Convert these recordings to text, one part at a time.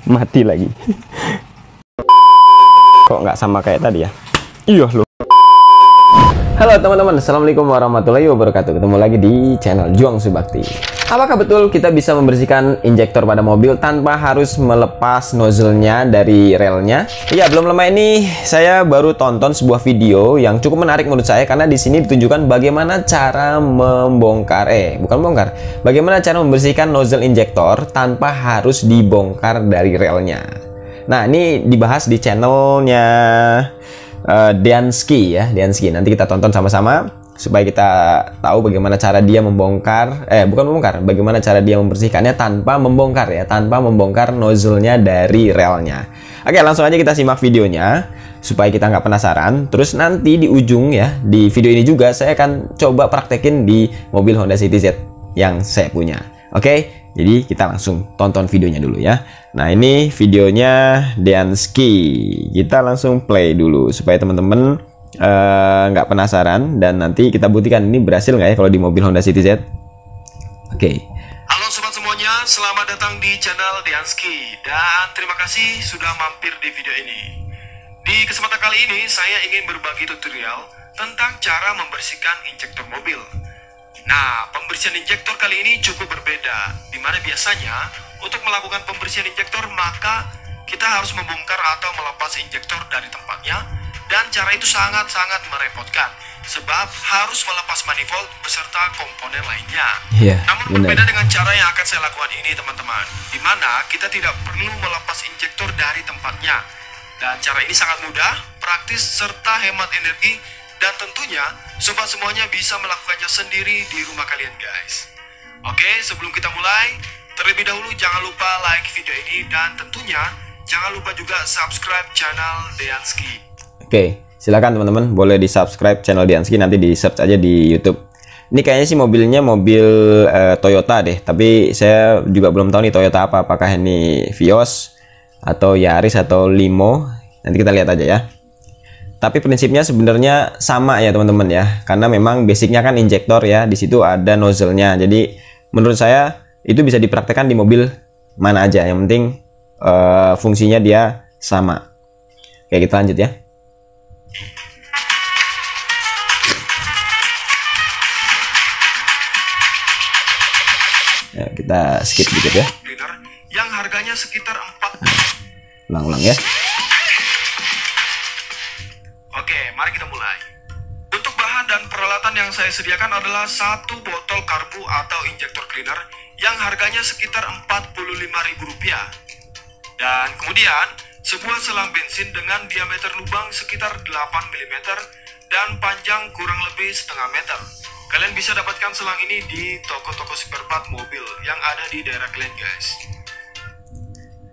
Mati lagi. Kok nggak sama kayak tadi ya? Iya loh. Halo teman-teman, assalamualaikum warahmatullahi wabarakatuh. Ketemu lagi di channel Juang Subakti. Apakah betul kita bisa membersihkan injektor pada mobil tanpa harus melepas nozzle-nya dari relnya? Iya, belum lama ini saya baru tonton sebuah video yang cukup menarik menurut saya, karena di sini ditunjukkan bagaimana cara bagaimana cara membersihkan nozzle injektor tanpa harus dibongkar dari relnya. Nah, ini dibahas di channelnya Deansky ya, Deansky. Nanti kita tonton sama-sama supaya kita tahu bagaimana cara dia bagaimana cara dia membersihkannya tanpa membongkar ya, tanpa membongkar nozzle-nya dari relnya. Oke, langsung aja kita simak videonya supaya kita nggak penasaran. Terus nanti di ujung ya, di video ini juga saya akan coba praktekin di mobil Honda City Z yang saya punya. Oke, jadi kita langsung tonton videonya dulu ya. Nah, ini videonya Deansky. Kita langsung play dulu supaya teman-teman nggak penasaran, dan nanti kita buktikan ini berhasil nggak ya kalau di mobil Honda City Z. Oke. Halo sobat semuanya, selamat datang di channel Deansky dan terima kasih sudah mampir di video ini. Di kesempatan kali ini saya ingin berbagi tutorial tentang cara membersihkan injektor mobil. Nah, pembersihan injektor kali ini cukup berbeda, dimana biasanya untuk melakukan pembersihan injektor maka kita harus membongkar atau melepas injektor dari tempatnya, dan cara itu sangat-sangat merepotkan sebab harus melepas manifold beserta komponen lainnya. Namun berbeda dengan cara yang akan saya lakukan ini teman-teman, dimana kita tidak perlu melepas injektor dari tempatnya, dan cara ini sangat mudah, praktis, serta hemat energi. Dan tentunya sobat semuanya bisa melakukannya sendiri di rumah kalian guys. Oke, sebelum kita mulai, terlebih dahulu jangan lupa like video ini, dan tentunya jangan lupa juga subscribe channel Deansky. Oke, silakan teman-teman, boleh di subscribe channel Deansky, nanti di search aja di YouTube. Ini kayaknya sih mobilnya mobil Toyota deh, tapi saya juga belum tahu nih Toyota apa, apakah ini Vios atau Yaris atau Limo. Nanti kita lihat aja ya. Tapi prinsipnya sebenarnya sama ya teman-teman ya, karena memang basicnya kan injektor ya, di situ ada nozzle-nya. Jadi menurut saya itu bisa dipraktekkan di mobil mana aja, yang penting fungsinya dia sama. Oke, kita lanjut ya. Ya, kita skip dikit ya. Yang harganya sekitar 4. Ulang-ulang ya. Oke, mari kita mulai. Untuk bahan dan peralatan yang saya sediakan adalah 1 botol karbu atau injektor cleaner yang harganya sekitar Rp45.000. Dan kemudian sebuah selang bensin dengan diameter lubang sekitar 8 mm dan panjang kurang lebih setengah meter. Kalian bisa dapatkan selang ini di toko-toko spare part mobil yang ada di daerah kalian guys.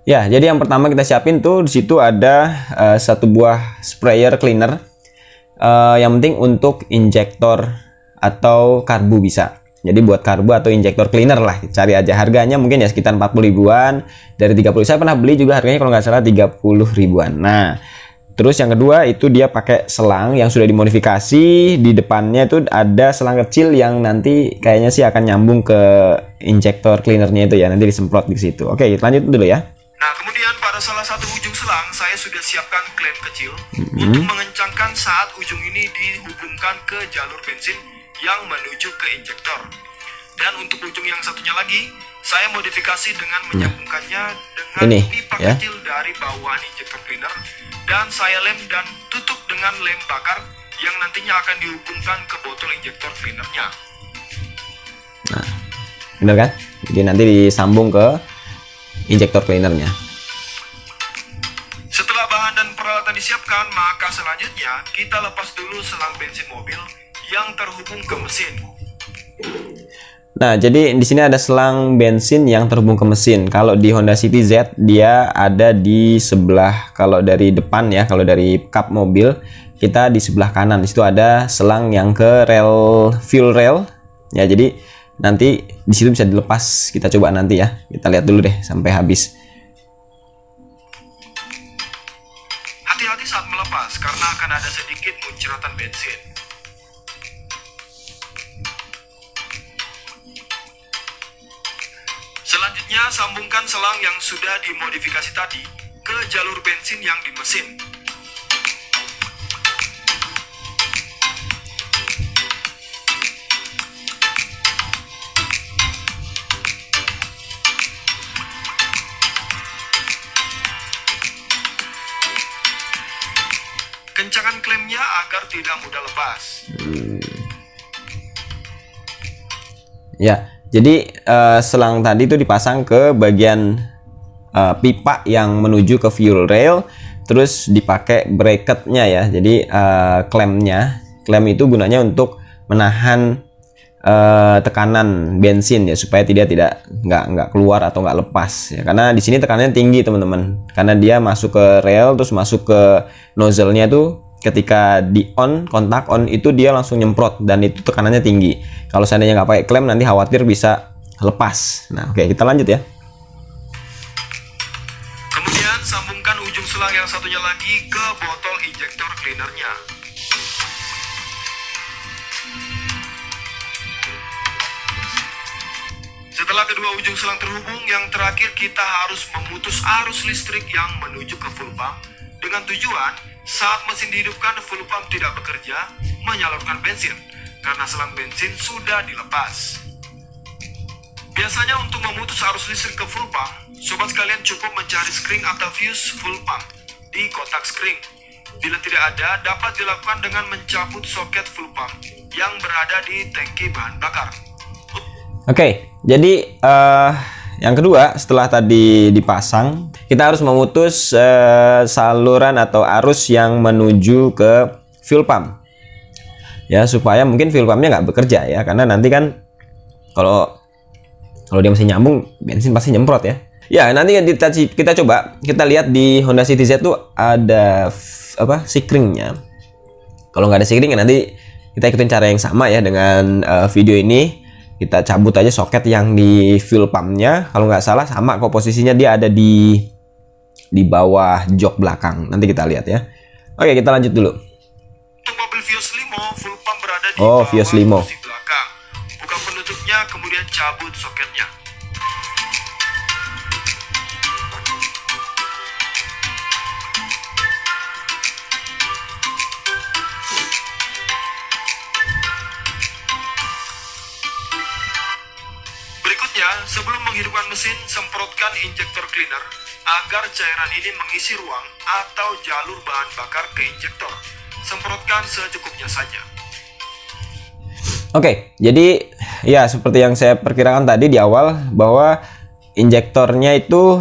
Ya, jadi yang pertama kita siapin tuh, di situ ada satu buah sprayer cleaner. Yang penting untuk injektor atau karbu bisa. Jadi buat karbu atau injektor cleaner lah, cari aja harganya mungkin ya sekitar 40 ribuan dari 30. Saya pernah beli juga harganya kalau nggak salah 30 ribuan. Nah, terus yang kedua itu dia pakai selang yang sudah dimodifikasi. Di depannya itu ada selang kecil yang nanti kayaknya sih akan nyambung ke injektor cleanernya itu ya, nanti disemprot di situ. Oke, lanjut dulu ya. Nah, kemudian pada salah satu ujung selang saya sudah siapkan klem kecil untuk mengencangkan saat ujung ini dihubungkan ke jalur bensin yang menuju ke injektor. Dan untuk ujung yang satunya lagi, saya modifikasi dengan menyambungkannya dengan pipa kecil dari bawaan injektor cleaner, dan saya lem dan tutup dengan lem bakar yang nantinya akan dihubungkan ke botol injektor cleanernya. Nah, bener kan? Jadi nanti disambung ke injektor cleanernya. Setelah bahan dan peralatan disiapkan, maka selanjutnya kita lepas dulu selang bensin mobil yang terhubung ke mesin. Nah, jadi di sini ada selang bensin yang terhubung ke mesin. Kalau di Honda City Z dia ada di sebelah, kalau dari depan ya, kalau dari kap mobil kita di sebelah kanan. Di situ ada selang yang ke rel, fuel rail. Ya, jadi nanti di situ bisa dilepas. Kita coba nanti ya. Kita lihat dulu deh sampai habis. Hati-hati saat melepas karena akan ada sedikit muncratan bensin. Selanjutnya Selanjutnya, sambungkan selang yang sudah dimodifikasi tadi ke jalur bensin yang di mesin. Kencangkan klemnya agar tidak mudah lepas. Ya, jadi selang tadi itu dipasang ke bagian pipa yang menuju ke fuel rail, terus dipakai bracketnya ya. Jadi klem itu gunanya untuk menahan tekanan bensin ya, supaya tidak nggak keluar atau nggak lepas ya. Karena di sini tekanannya tinggi teman-teman, karena dia masuk ke rail terus masuk ke nozzle-nya tuh. Ketika di kontak on itu dia langsung nyemprot dan itu tekanannya tinggi. Kalau seandainya nggak pakai klem nanti khawatir bisa lepas. Nah, oke, kita lanjut ya. Kemudian sambungkan ujung selang yang satunya lagi ke botol injektor cleanernya. Setelah kedua ujung selang terhubung, yang terakhir kita harus memutus arus listrik yang menuju ke fuel pump dengan tujuan saat mesin dihidupkan, fuel pump tidak bekerja menyalurkan bensin karena selang bensin sudah dilepas. Biasanya untuk memutus arus listrik ke fuel pump, sobat sekalian cukup mencari spring atau fuse fuel pump di kotak spring. Bila tidak ada, dapat dilakukan dengan mencabut soket fuel pump yang berada di tangki bahan bakar. Oke, jadi yang kedua, setelah tadi dipasang, kita harus memutus saluran atau arus yang menuju ke fuel pump ya, supaya mungkin fuel pumpnya nggak bekerja ya, karena nanti kan kalau dia masih nyambung, bensin pasti nyemprot ya. Ya, nanti kita coba kita lihat di Honda City Z tuh ada sikringnya. Kalau nggak ada sikring, nanti kita ikutin cara yang sama ya dengan video ini. Kita cabut aja soket yang di fuel pumpnya. Kalau nggak salah sama kok posisinya, dia ada di bawah jok belakang. Nanti kita lihat ya. Oke, kita lanjut dulu. Untuk mobil Vios Limo, fuel pump berada di bawah Vios Limo kursi belakang. Buka penutupnya, kemudian cabut soketnya. Sebelum menghidupkan mesin, semprotkan injektor cleaner agar cairan ini mengisi ruang atau jalur bahan bakar ke injektor. Semprotkan secukupnya saja. Oke, jadi ya seperti yang saya perkirakan tadi di awal, bahwa injektornya itu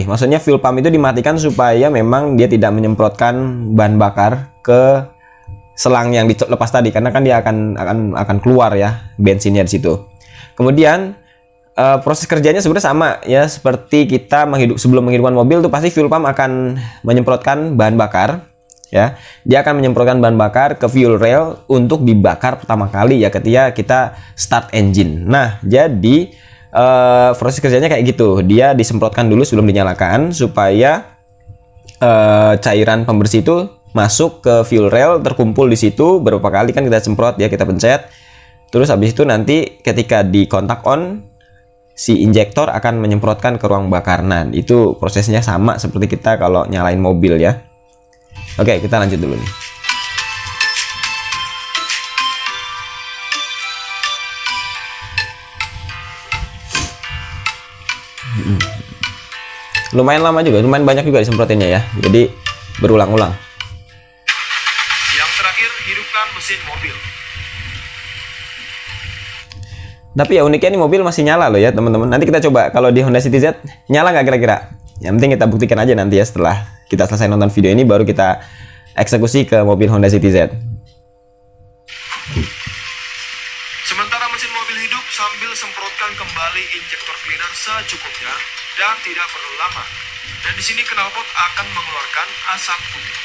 maksudnya fuel pump itu dimatikan supaya memang dia tidak menyemprotkan bahan bakar ke selang yang dilepas tadi, karena kan dia akan keluar ya bensinnya di situ. Kemudian proses kerjanya sebenarnya sama ya, seperti kita sebelum menghidupkan mobil tuh pasti fuel pump akan menyemprotkan bahan bakar ya. Dia akan menyemprotkan bahan bakar ke fuel rail untuk dibakar pertama kali ya ketika kita start engine. Nah, jadi proses kerjanya kayak gitu. Dia disemprotkan dulu sebelum dinyalakan supaya cairan pembersih itu masuk ke fuel rail, terkumpul di situ beberapa kali kan kita semprot ya, kita pencet. Terus habis itu nanti ketika di kontak on, si injektor akan menyemprotkan ke ruang bakar. Nah, itu prosesnya sama seperti kita kalau nyalain mobil ya. Oke, kita lanjut dulu nih. Lumayan lama juga, lumayan banyak juga disemprotinnya ya. Jadi berulang-ulang. Yang terakhir, hidupkan mesin mobil. Tapi ya uniknya nih, mobil masih nyala loh ya teman-teman. Nanti kita coba kalau di Honda City Z nyala nggak kira-kira. Yang penting kita buktikan aja nanti ya, setelah kita selesai nonton video ini baru kita eksekusi ke mobil Honda City Z. Sementara mesin mobil hidup, sambil semprotkan kembali injektor cleaner secukupnya dan tidak perlu lama. Dan di sini knalpot akan mengeluarkan asap putih.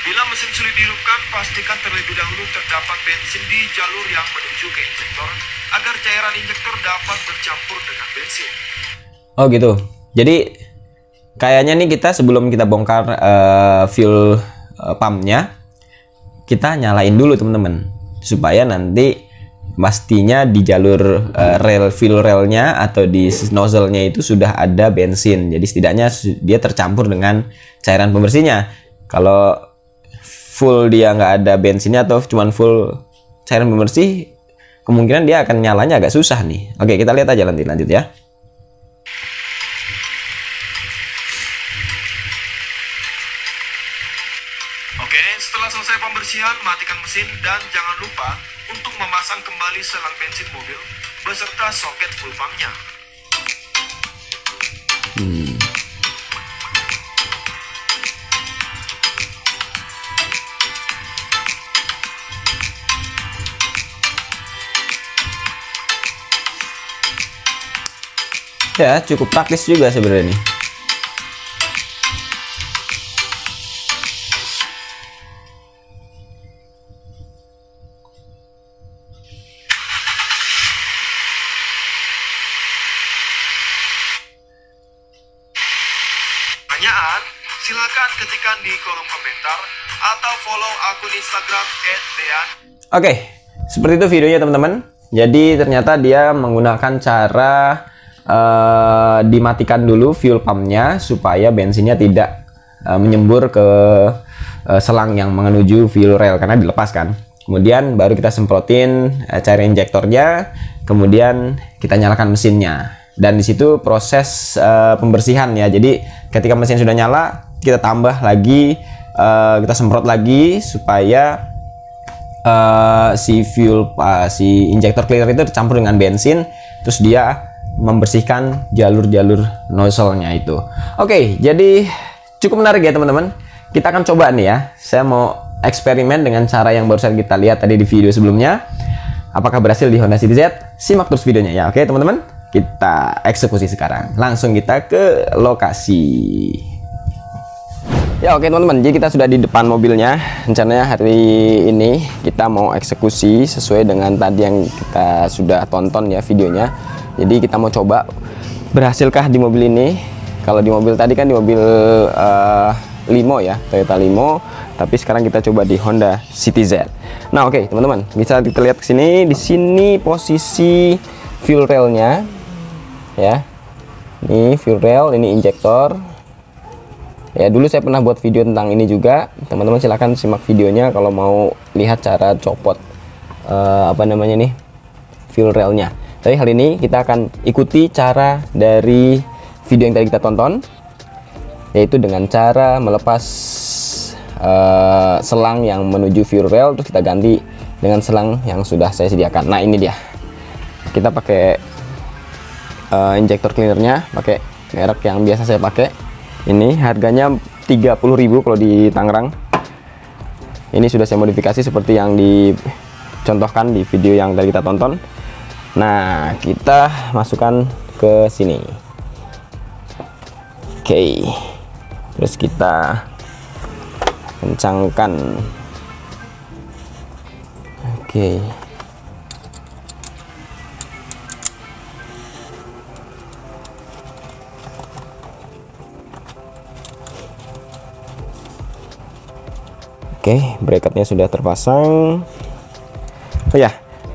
Bila mesin sulit dihidupkan, pastikan terlebih dahulu terdapat bensin di jalur yang menuju ke injektor agar cairan injektor dapat bercampur dengan bensin. Oh gitu. Jadi kayaknya nih kita sebelum kita bongkar fuel pumpnya, kita nyalain dulu teman-teman, supaya nanti pastinya di jalur fuel railnya atau di nozzle-nya itu sudah ada bensin. Jadi setidaknya dia tercampur dengan cairan pembersihnya. Kalau full dia nggak ada bensinnya atau cuman full cairan pembersih, kemungkinan dia akan nyalanya agak susah nih. Oke, kita lihat aja lanjut ya. Oke, setelah selesai pembersihan, matikan mesin dan jangan lupa untuk memasang kembali selang bensin mobil beserta soket full pumpnya. Ya, cukup praktis juga sebenarnya nih. Pertanyaan? Silakan ketikkan di kolom komentar atau follow akun Instagram @dean. Oke, seperti itu videonya teman-teman. Jadi ternyata dia menggunakan cara dimatikan dulu fuel pumpnya supaya bensinnya tidak menyembur ke selang yang menuju fuel rail karena dilepaskan. Kemudian baru kita semprotin cairan injektornya, kemudian kita nyalakan mesinnya. Dan di situ proses pembersihan ya. Jadi ketika mesin sudah nyala, kita tambah lagi, kita semprot lagi supaya si injektor cleaner itu tercampur dengan bensin, terus dia membersihkan jalur-jalur nozzle-nya itu. Oke, jadi cukup menarik ya teman-teman. Kita akan coba nih ya. Saya mau eksperimen dengan cara yang barusan kita lihat tadi di video sebelumnya. Apakah berhasil di Honda City Z? Simak terus videonya ya. Oke teman-teman, kita eksekusi sekarang. Langsung kita ke lokasi. Ya oke teman-teman, jadi kita sudah di depan mobilnya. Rencananya hari ini kita mau eksekusi sesuai dengan tadi yang kita sudah tonton ya videonya. Jadi kita mau coba berhasilkah di mobil ini. Kalau di mobil tadi kan di mobil Limo ya, Toyota Limo. Tapi sekarang kita coba di Honda City Z. Nah oke teman-teman, bisa kita lihat ke sini. Di sini posisi fuel railnya ya. Ini fuel rail, ini injektor. Ya dulu saya pernah buat video tentang ini juga. Teman-teman silahkan simak videonya kalau mau lihat cara copot fuel railnya. Tapi hal ini kita akan ikuti cara dari video yang tadi kita tonton, yaitu dengan cara melepas selang yang menuju fuel rail, terus kita ganti dengan selang yang sudah saya sediakan. Nah ini dia, kita pakai injektor cleanernya, pakai merek yang biasa saya pakai. Ini harganya 30.000 kalau di Tangerang. Ini sudah saya modifikasi seperti yang dicontohkan di video yang tadi kita tonton. Nah, kita masukkan ke sini. Oke. Terus kita kencangkan. Oke. Oke, bracketnya sudah terpasang. Oh ya.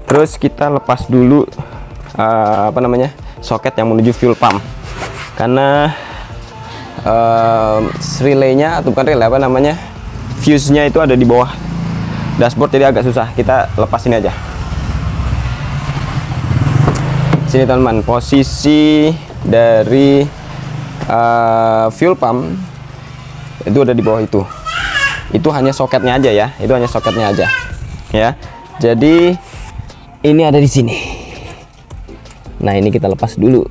Terus kita lepas dulu soket yang menuju fuel pump, karena relaynya atau bukan relay fuse-nya itu ada di bawah dashboard, jadi agak susah. Kita lepas ini aja. Sini teman-teman, posisi dari fuel pump itu ada di bawah itu. Itu hanya soketnya aja ya. Itu hanya soketnya aja. Ya. Jadi ini ada di sini. Nah, ini kita lepas dulu.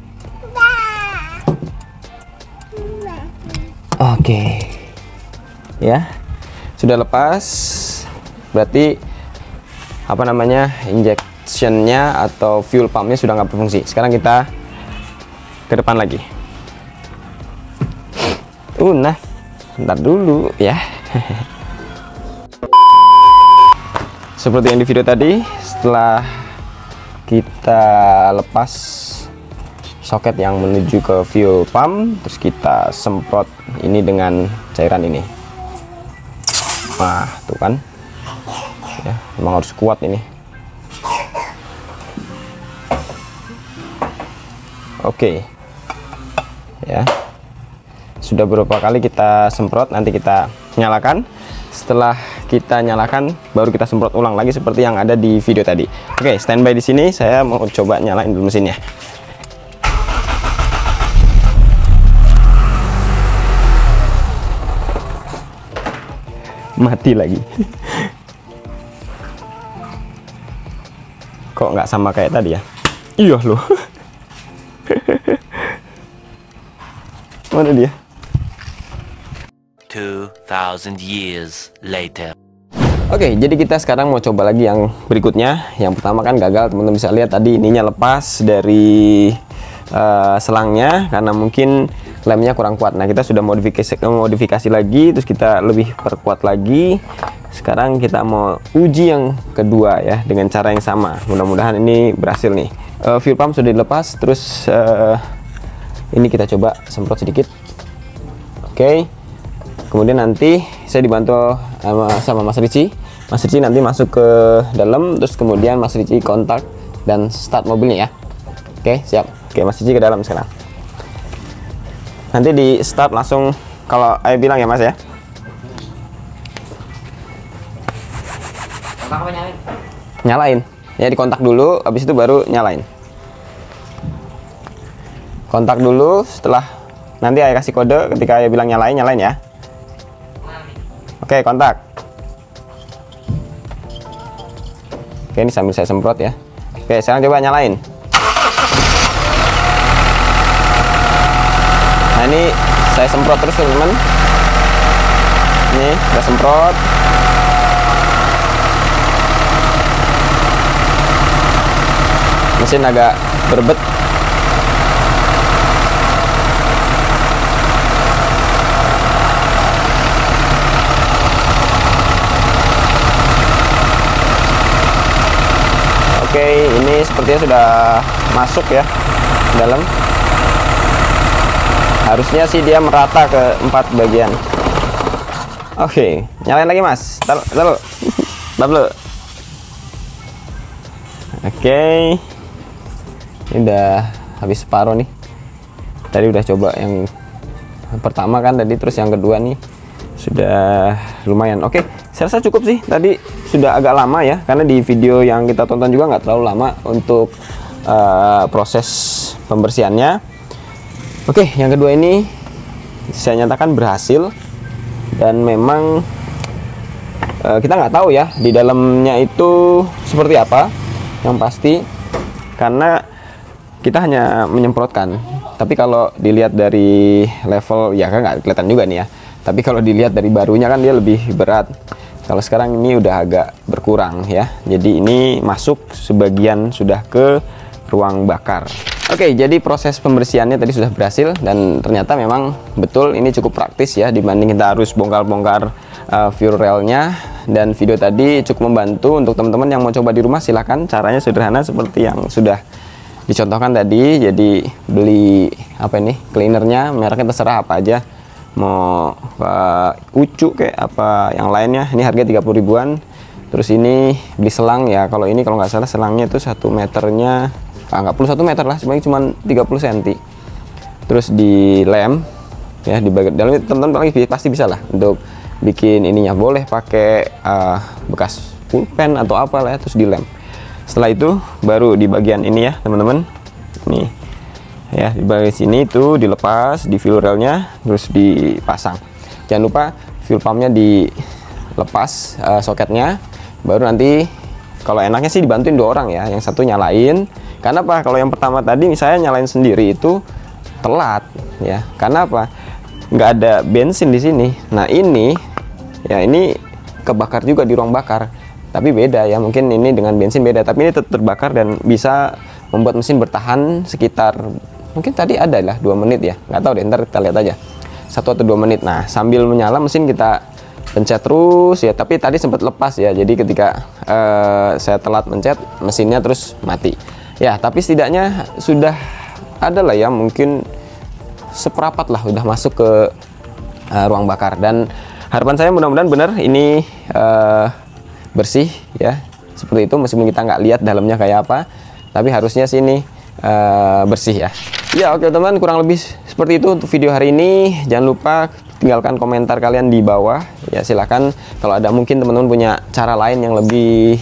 Oke. Ya. Sudah lepas. Berarti injectionnya atau fuel pumpnya sudah nggak berfungsi. Sekarang kita ke depan lagi. Nah, bentar dulu ya. Seperti yang di video tadi, setelah kita lepas soket yang menuju ke fuel pump, terus kita semprot ini dengan cairan ini. Nah, tuh kan ya, memang harus kuat ini. Oke. Ya. Sudah beberapa kali kita semprot, nanti kita nyalakan. Setelah kita nyalakan, baru kita semprot ulang lagi seperti yang ada di video tadi. Oke, standby di sini. Saya mau coba nyalain dulu mesinnya. Mati lagi. Kok nggak sama kayak tadi ya? Iya loh. Mana dia? 2000 years later. Oke, jadi kita sekarang mau coba lagi yang berikutnya. Yang pertama kan gagal, teman-teman bisa lihat tadi ininya lepas dari selangnya karena mungkin lemnya kurang kuat. Nah, kita sudah modifikasi lagi, terus kita lebih perkuat lagi. Sekarang kita mau uji yang kedua ya dengan cara yang sama. Mudah-mudahan ini berhasil nih. Fuel pump sudah dilepas, terus ini kita coba semprot sedikit. Oke. Kemudian nanti saya dibantu sama Mas Ricci. Mas Ricci nanti masuk ke dalam, terus kemudian Mas Ricci kontak dan start mobilnya ya. Oke, siap. Oke, Mas Ricci ke dalam sekarang. Nanti di start langsung kalau Ayah bilang ya Mas ya. Nyalain. Ya, dikontak dulu, habis itu baru nyalain. Kontak dulu, setelah nanti Ayah kasih kode ketika Ayah bilang nyalain ya. Oke, kontak. Oke, ini sambil saya semprot ya. Oke, sekarang coba nyalain. Nah, ini saya semprot terus teman-teman. Ini saya semprot. Mesin agak berbet. Oke, ini sepertinya sudah masuk ya dalam. Harusnya sih dia merata ke 4 bagian. Oke, nyalain lagi Mas. Taruh dulu. Oke, ini udah habis separuh nih. Tadi udah coba yang pertama kan tadi, terus yang kedua nih sudah lumayan. Oke, saya rasa cukup sih. Tadi sudah agak lama ya, karena di video yang kita tonton juga nggak terlalu lama untuk proses pembersihannya. Oke, yang kedua ini saya nyatakan berhasil, dan memang kita nggak tahu ya di dalamnya itu seperti apa. Yang pasti karena kita hanya menyemprotkan, tapi kalau dilihat dari level ya kan nggak kelihatan juga nih ya. Tapi kalau dilihat dari barunya kan dia lebih berat. Kalau sekarang ini udah agak berkurang ya. Jadi ini masuk sebagian sudah ke ruang bakar. Oke, jadi proses pembersihannya tadi sudah berhasil, dan ternyata memang betul ini cukup praktis ya dibanding kita harus bongkar-bongkar fuel railnya. Dan video tadi cukup membantu untuk teman-teman yang mau coba di rumah. Silahkan, caranya sederhana seperti yang sudah dicontohkan tadi. Jadi beli apa ini cleanernya, mereknya terserah apa aja, mau ucu kayak apa yang lainnya. Ini harga 30 ribuan. Terus ini beli selang ya, kalau ini kalau nggak salah selangnya itu 1 meternya nggak perlu 1 meter lah, sebenarnya cuma 30 cm. Terus di lem ya, di bagian dalamnya teman-teman pasti bisa lah untuk bikin ininya. Boleh pakai bekas pulpen atau apalah ya, terus di lem. Setelah itu baru di bagian ini ya teman-teman, nih ya, di bagian sini itu dilepas di fuel railnya, terus dipasang. Jangan lupa fuel pumpnya dilepas soketnya. Baru nanti kalau enaknya sih dibantuin 2 orang ya, yang satu nyalain. Karena apa? Kalau yang pertama tadi misalnya nyalain sendiri itu telat ya. Karena apa? Nggak ada bensin di sini. Nah ini ya, ini kebakar juga di ruang bakar, tapi beda ya, mungkin ini dengan bensin beda, tapi ini tetap terbakar dan bisa membuat mesin bertahan sekitar, mungkin tadi ada lah 2 menit ya, nggak tahu deh, ntar kita lihat aja 1 atau 2 menit. Nah sambil menyala mesin kita pencet terus ya, tapi tadi sempat lepas ya, jadi ketika saya telat mencet mesinnya terus mati ya. Tapi setidaknya sudah ada lah ya, mungkin seperapat lah udah masuk ke ruang bakar. Dan harapan saya mudah-mudahan benar ini bersih ya, seperti itu. Meskipun kita nggak lihat dalamnya kayak apa, tapi harusnya sini bersih ya. Ya oke teman, kurang lebih seperti itu untuk video hari ini. Jangan lupa tinggalkan komentar kalian di bawah. Ya silahkan kalau ada mungkin teman-teman punya cara lain yang lebih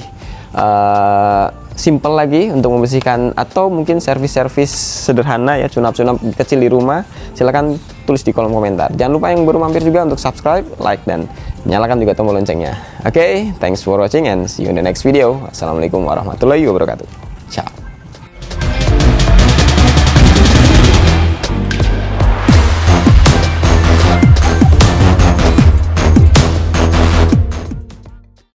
simple lagi untuk membersihkan, atau mungkin servis-servis sederhana ya, cunap-cunap kecil di rumah, silahkan tulis di kolom komentar. Jangan lupa yang baru mampir juga untuk subscribe, like, dan nyalakan juga tombol loncengnya. Oke, thanks for watching and see you in the next video. Assalamualaikum warahmatullahi wabarakatuh.